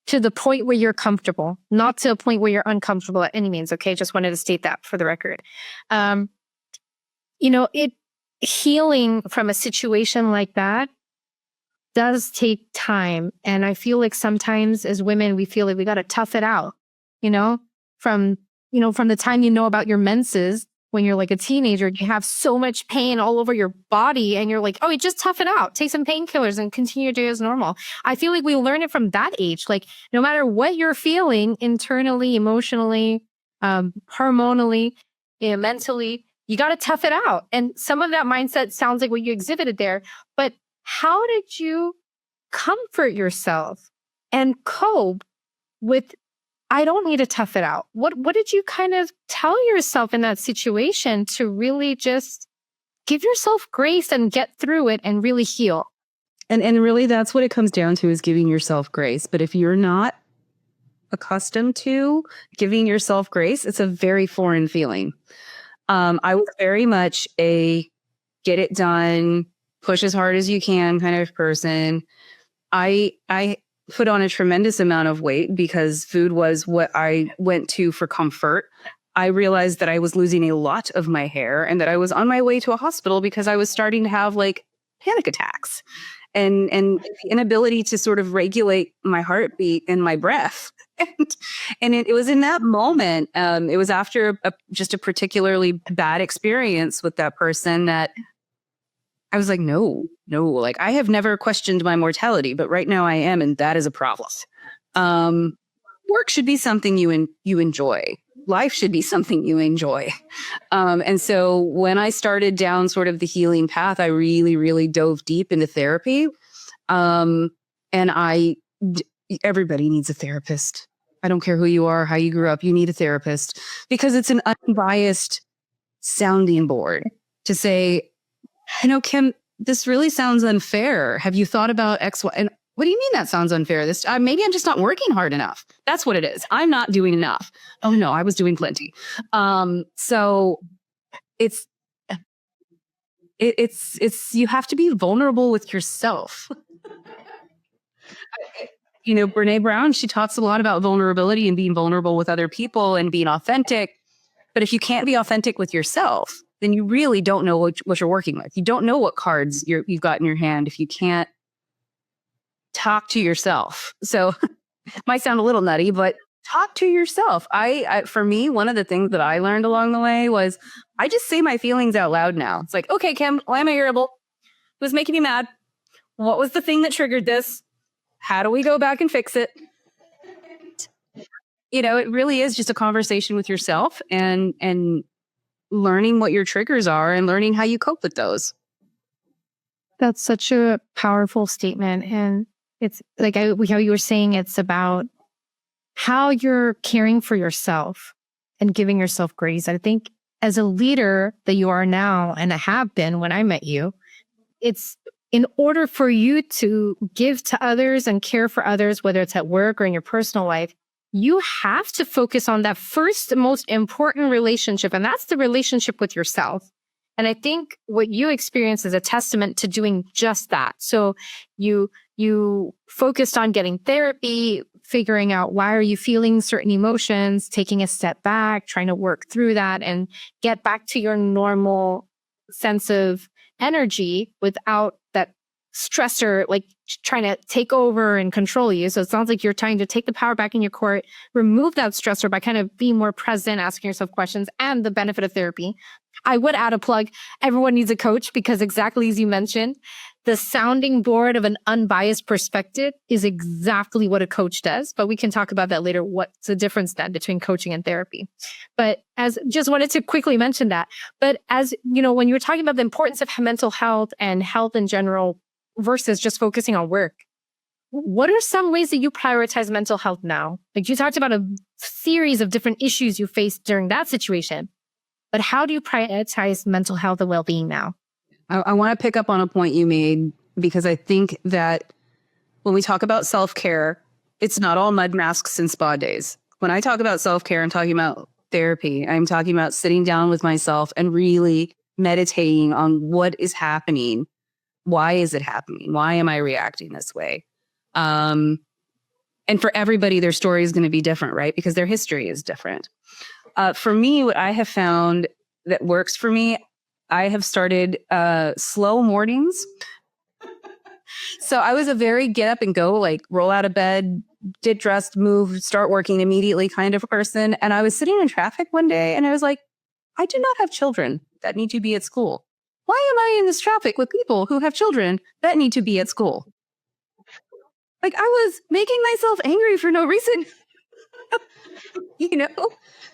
to the point where you're comfortable, not to a point where you're uncomfortable at any means. Okay. Just wanted to state that for the record. Healing from a situation like that does take time. And I feel like sometimes as women, we feel like we got to tough it out, from the time about your menses, when you're like a teenager, you have so much pain all over your body and you're like, oh, just tough it out, take some painkillers and continue your day as normal. I feel like we learn it from that age. Like no matter what you're feeling internally, emotionally, hormonally, mentally, you got to tough it out. And some of that mindset sounds like what you exhibited there, but how did you comfort yourself and cope with, I don't need to tough it out? What did you kind of tell yourself in that situation to really just give yourself grace and get through it and really heal? And really that's what it comes down to, is giving yourself grace. But if you're not accustomed to giving yourself grace, it's a very foreign feeling. I was very much a get it done, push as hard as you can kind of person. I put on a tremendous amount of weight because food was what I went to for comfort. I realized that I was losing a lot of my hair and that I was on my way to a hospital because I was starting to have like panic attacks and the inability to sort of regulate my heartbeat and my breath. And it was in that moment, it was after just a particularly bad experience with that person that I was like, no, like I have never questioned my mortality, but right now I am. And that is a problem. Work should be something you enjoy. Life should be something you enjoy. And so when I started down sort of the healing path, I really, really dove deep into therapy. And everybody needs a therapist. I don't care who you are, how you grew up, you need a therapist because it's an unbiased sounding board to say, Kim, this really sounds unfair. Have you thought about X, Y? And what do you mean that sounds unfair? Maybe I'm just not working hard enough. That's what it is. I'm not doing enough. Oh no, I was doing plenty. So it's you have to be vulnerable with yourself. Brene Brown, she talks a lot about vulnerability and being vulnerable with other people and being authentic. But if you can't be authentic with yourself, then you really don't know what you're working with. You don't know what cards you've got in your hand if you can't talk to yourself. So it might sound a little nutty, but talk to yourself. For me, one of the things that I learned along the way was I just say my feelings out loud now. It's like, okay, Kim, why am I irritable? It was making me mad. What was the thing that triggered this? How do we go back and fix it? It really is just a conversation with yourself and learning what your triggers are and learning how you cope with those. That's such a powerful statement. And it's like how you were saying, it's about how you're caring for yourself and giving yourself grace. I think as a leader that you are now, and I have been when I met you, it's in order for you to give to others and care for others, whether it's at work or in your personal life, you have to focus on that first, most important relationship. And that's the relationship with yourself. And I think what you experience is a testament to doing just that. So you focused on getting therapy, figuring out why are you feeling certain emotions, taking a step back, trying to work through that and get back to your normal sense of energy without that stressor like trying to take over and control you. So it sounds like you're trying to take the power back in your court, remove that stressor by kind of being more present, asking yourself questions, and the benefit of therapy. I would add a plug. Everyone needs a coach because exactly as you mentioned, the sounding board of an unbiased perspective is exactly what a coach does. But we can talk about that later. What's the difference then between coaching and therapy? But as just wanted to quickly mention that. But as you know, when you were talking about the importance of mental health and health in general versus just focusing on work, what are some ways that you prioritize mental health now? Like you talked about a series of different issues you faced during that situation. But how do you prioritize mental health and well-being now? I want to pick up on a point you made because I think that when we talk about self-care, it's not all mud masks and spa days. When I talk about self-care, I'm talking about therapy. I'm talking about sitting down with myself and really meditating on what is happening. Why is it happening? Why am I reacting this way? And for everybody, their story is going to be different, right? Because their history is different. For me, what I have found that works for me, I have started slow mornings. So I was a very get up and go, like roll out of bed, get dressed, move, start working immediately kind of person. And I was sitting in traffic one day and I was like, I do not have children that need to be at school. Why am I in this traffic with people who have children that need to be at school? Like I was making myself angry for no reason. You know,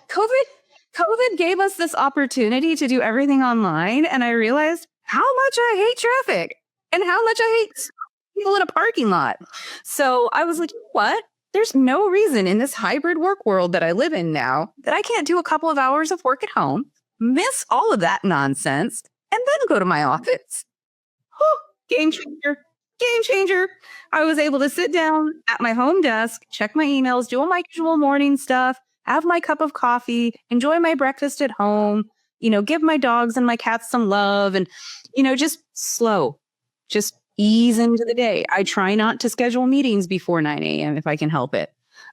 COVID gave us this opportunity to do everything online. And I realized how much I hate traffic and how much I hate people in a parking lot. So I was like, what? There's no reason in this hybrid work world that I live in now that I can't do a couple of hours of work at home, miss all of that nonsense, and then go to my office. Game changer. Game changer. I was able to sit down at my home desk, check my emails, do all my usual morning stuff, have my cup of coffee, enjoy my breakfast at home, give my dogs and my cats some love and, just slow, just ease into the day. I try not to schedule meetings before 9 a.m. if I can help it.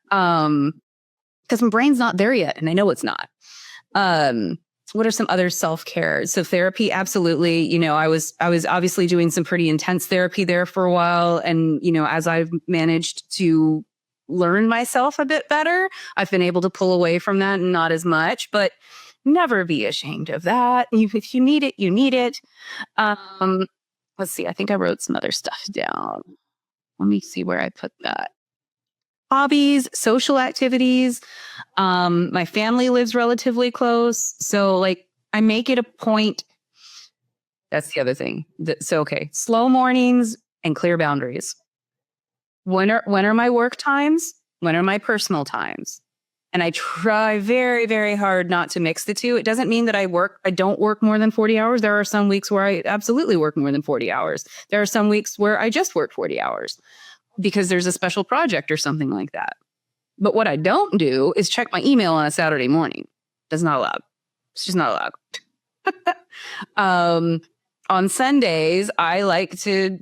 Because my brain's not there yet. And I know it's not. What are some other self-care? So therapy, absolutely. I was obviously doing some pretty intense therapy there for a while. And, as I've managed to learn myself a bit better, I've been able to pull away from that and not as much, but never be ashamed of that. If you need it, you need it. Let's see. I think I wrote some other stuff down. Let me see where I put that. Hobbies, social activities. My family lives relatively close. So I make it a point. That's the other thing. Okay. Slow mornings and clear boundaries. When are my work times? When are my personal times? And I try very, very hard not to mix the two. It doesn't mean that I don't work more than 40 hours. There are some weeks where I absolutely work more than 40 hours. There are some weeks where I just work 40 hours because there's a special project or something like that. But what I don't do is check my email on a Saturday morning. That's not allowed. It's just not allowed. On Sundays, I like to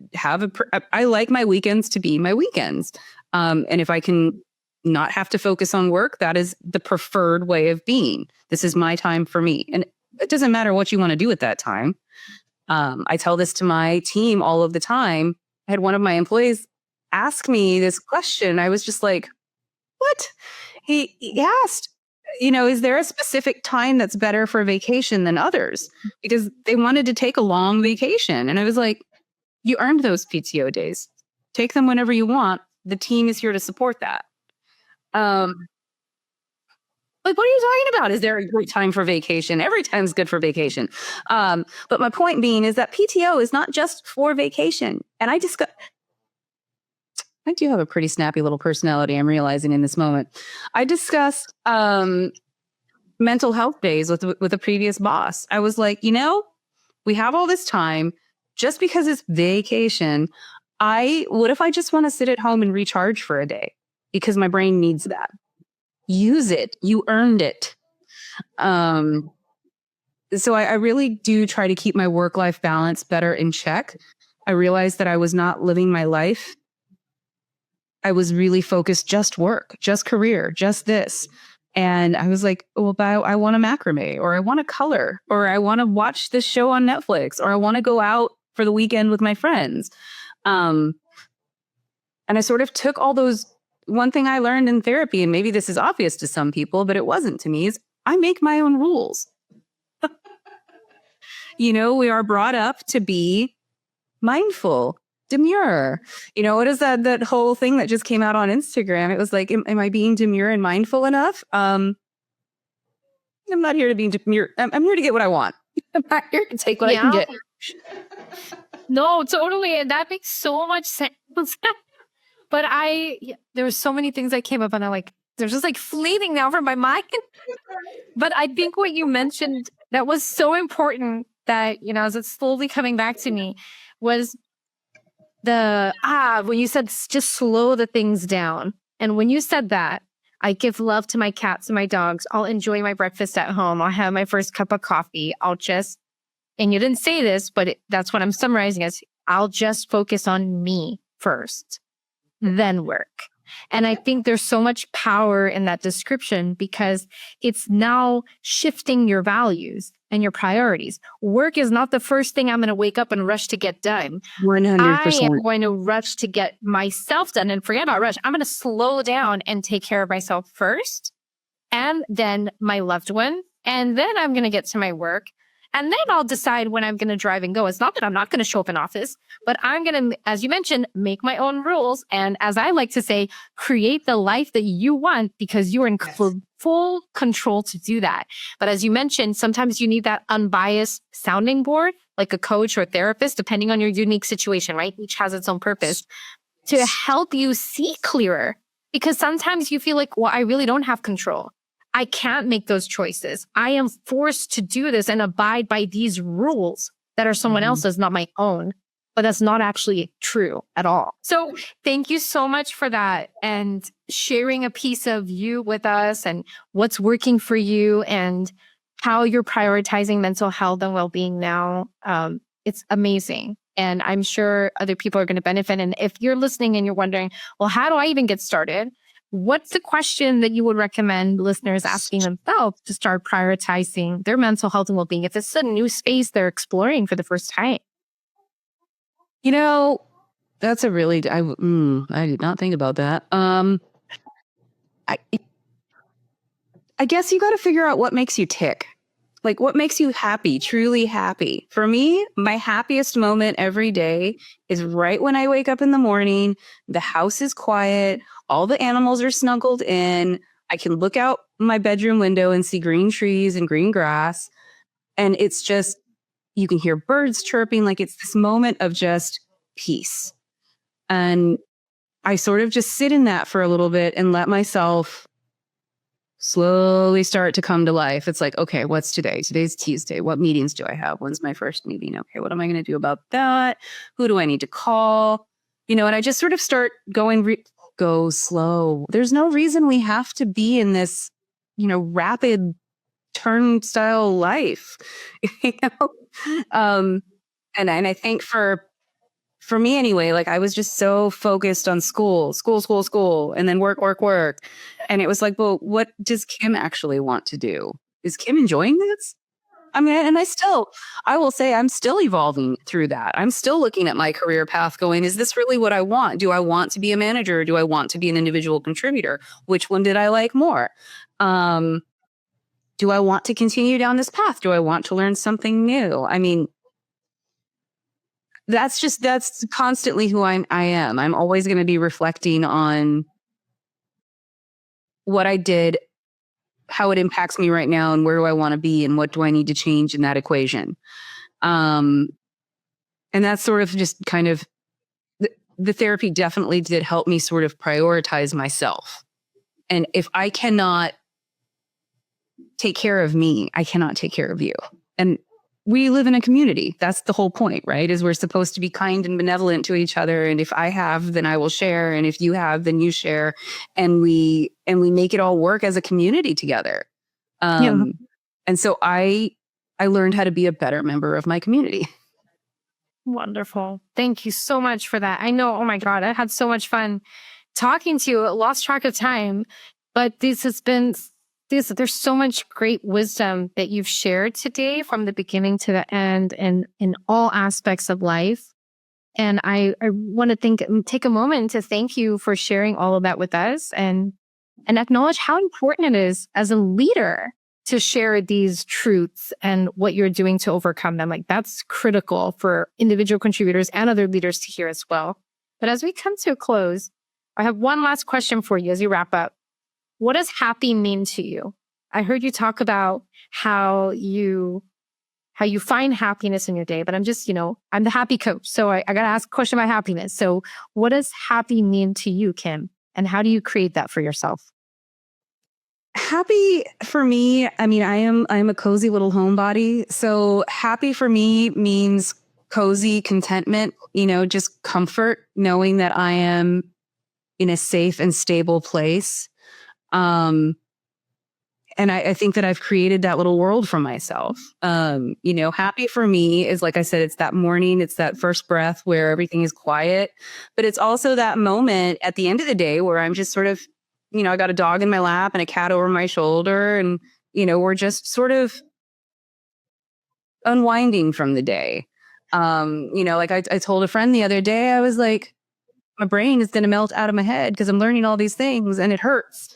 I like my weekends to be my weekends. And if I can not have to focus on work, that is the preferred way of being. This is my time for me. And it doesn't matter what you want to do at that time. I tell this to my team all of the time. I had one of my employees ask me this question. I was just like, what? He asked, is there a specific time that's better for vacation than others? Because they wanted to take a long vacation. And I was like, you earned those PTO days. Take them whenever you want. The team is here to support that. What are you talking about? Is there a great time for vacation? Every time's good for vacation. But my point being is that PTO is not just for vacation. And I do have a pretty snappy little personality, I'm realizing in this moment. I discussed mental health days with a previous boss. I was like, we have all this time just because it's vacation. What if I just want to sit at home and recharge for a day? Because my brain needs that. Use it. You earned it. So I really do try to keep my work-life balance better in check. I realized that I was not living my life. I was really focused, just work, just career, just this. And I was like, well, but I want to macrame, or I want to color, or I want to watch this show on Netflix, or I want to go out for the weekend with my friends. And I sort of took all those. One thing I learned in therapy, and maybe this is obvious to some people, but it wasn't to me, is I make my own rules. We are brought up to be mindful, demure. What is that whole thing that just came out on Instagram? It was like, am I being demure and mindful enough? I'm not here to be demure. I'm here to get what I want. I'm not here to take what I can get. No, totally. And that makes so much sense. But there were so many things that came up and they're just like fleeting now from my mind. But I think what you mentioned that was so important that, as it's slowly coming back to me was when you said just slow the things down. And when you said that, I give love to my cats and my dogs. I'll enjoy my breakfast at home. I'll have my first cup of coffee. And you didn't say this, but that's what I'm summarizing as I'll just focus on me first, then work. And I think there's so much power in that description because it's now shifting your values and your priorities. Work is not the first thing I'm going to wake up and rush to get done. 100%. I am going to rush to get myself done, and forget about rush. I'm going to slow down and take care of myself first, and then my loved one, and then I'm going to get to my work. And then I'll decide when I'm going to drive and go. It's not that I'm not going to show up in office, but I'm going to, as you mentioned, make my own rules. And as I like to say, create the life that you want because you're in full control to do that. But as you mentioned, sometimes you need that unbiased sounding board, like a coach or a therapist, depending on your unique situation, right? Each has its own purpose to help you see clearer. Because sometimes you feel like, well, I really don't have control. I can't make those choices. I am forced to do this and abide by these rules that are someone else's, not my own. But that's not actually true at all. So thank you so much for that and sharing a piece of you with us and what's working for you and how you're prioritizing mental health and well-being now. It's amazing. And I'm sure other people are going to benefit. And if you're listening and you're wondering, well, how do I even get started? What's the question that you would recommend listeners asking themselves to start prioritizing their mental health and well-being if it's a new space they're exploring for the first time? That's a really, I did not think about that. I guess you got to figure out what makes you tick. Like what makes you happy, truly happy. For me, my happiest moment every day is right when I wake up in the morning, the house is quiet, all the animals are snuggled in. I can look out my bedroom window and see green trees and green grass. And it's just, you can hear birds chirping. Like it's this moment of just peace. And I sort of just sit in that for a little bit and let myself slowly start to come to life. It's like, okay, what's today? Today's Tuesday. What meetings do I have? When's my first meeting? Okay, what am I going to do about that? Who do I need to call? And I just sort of start going, go slow. There's no reason we have to be in this, rapid turnstile life. And I think for me anyway, like I was just so focused on school, and then work. And it was like, well, what does Kim actually want to do? Is Kim enjoying this? I mean, and I will say I'm still evolving through that. I'm still looking at my career path going, is this really what I want? Do I want to be a manager? Or do I want to be an individual contributor? Which one did I like more? Do I want to continue down this path? Do I want to learn something new? I mean, that's constantly who I am. I'm always going to be reflecting on what I did, how it impacts me right now, and where do I want to be, and what do I need to change in that equation. And that's sort of just kind of the therapy definitely did help me sort of prioritize myself. And if I cannot take care of me, I cannot take care of you. And we live in a community. That's the whole point, right? Is we're supposed to be kind and benevolent to each other. And if I have, then I will share. And if you have, then you share. And we make it all work as a community together. And so I I learned how to be a better member of my community. Wonderful. Thank you so much for that. I know, oh my God, I had so much fun talking to you. I lost track of time, but there's so much great wisdom that you've shared today from the beginning to the end and in all aspects of life. And I want to take a moment to thank you for sharing all of that with us and acknowledge how important it is as a leader to share these truths and what you're doing to overcome them. Like that's critical for individual contributors and other leaders to hear as well. But as we come to a close, I have one last question for you as you wrap up. What does happy mean to you? I heard you talk about how you find happiness in your day, but I'm just, I'm the happy coach. So I got to ask a question about happiness. So what does happy mean to you, Kim? And how do you create that for yourself? Happy for me, I mean, I'm a cozy little homebody. So happy for me means cozy contentment, just comfort, knowing that I am in a safe and stable place. And I think that I've created that little world for myself. Happy for me is, like I said, it's that morning, it's that first breath where everything is quiet, but it's also that moment at the end of the day where I'm just sort of, I got a dog in my lap and a cat over my shoulder and, we're just sort of unwinding from the day. Like I told a friend the other day, I was like, my brain is going to melt out of my head because I'm learning all these things and it hurts.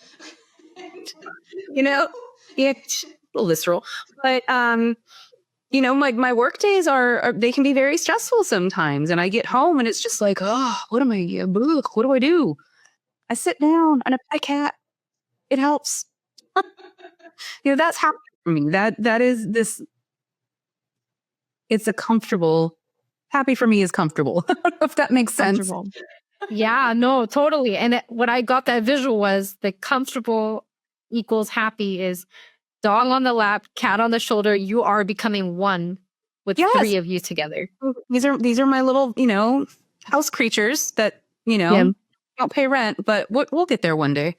It's a little visceral, but, my work days they can be very stressful sometimes. And I get home and it's just like, oh, what do I do? I sit down and I pet a cat. It helps. That's happy for me. That is this. It's a comfortable. Happy for me is comfortable. I don't know if that makes sense. Yeah, no, totally. And what I got that visual was the comfortable equals happy is dog on the lap, cat on the shoulder. You are becoming one with three of you together. These are my little, house creatures that, don't pay rent, but we'll get there one day.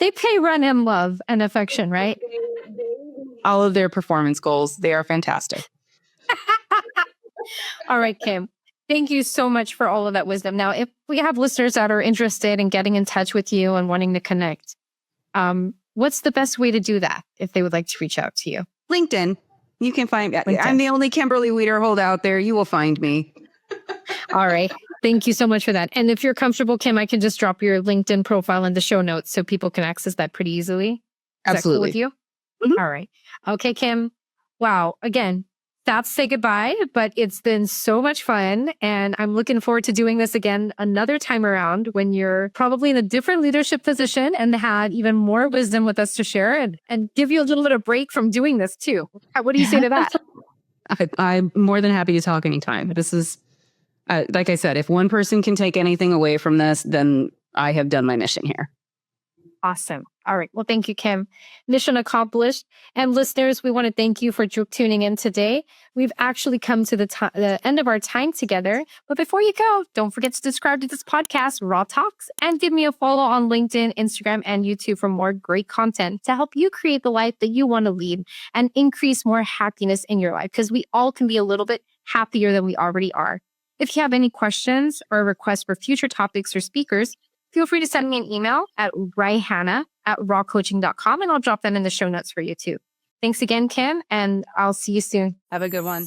They pay rent and love and affection, right? All of their performance goals. They are fantastic. All right, Kim. Thank you so much for all of that wisdom. Now, if we have listeners that are interested in getting in touch with you and wanting to connect, what's the best way to do that if they would like to reach out to you? LinkedIn. You can find me. I'm the only Kimberly Weiderhold out there. You will find me. All right. Thank you so much for that. And if you're comfortable, Kim, I can just drop your LinkedIn profile in the show notes so people can access that pretty easily. Is Absolutely. that cool with you? Mm-hmm. All right. Okay, Kim. Wow. Again, that's say goodbye, but it's been so much fun. And I'm looking forward to doing this again another time around when you're probably in a different leadership position and have even more wisdom with us to share and give you a little bit of break from doing this too. What do you say to that? I'm more than happy to talk anytime. This is, like I said, if one person can take anything away from this, then I have done my mission here. Awesome. All right. Well, thank you, Kim. Mission accomplished. And listeners, we want to thank you for tuning in today. We've actually come to the end of our time together. But before you go, don't forget to subscribe to this podcast, RAA Talks, and give me a follow on LinkedIn, Instagram, and YouTube for more great content to help you create the life that you want to lead and increase more happiness in your life, because we all can be a little bit happier than we already are. If you have any questions or requests for future topics or speakers, feel free to send me an email at raihana@rawcoaching.com, and I'll drop that in the show notes for you too. Thanks again, Kim, and I'll see you soon. Have a good one.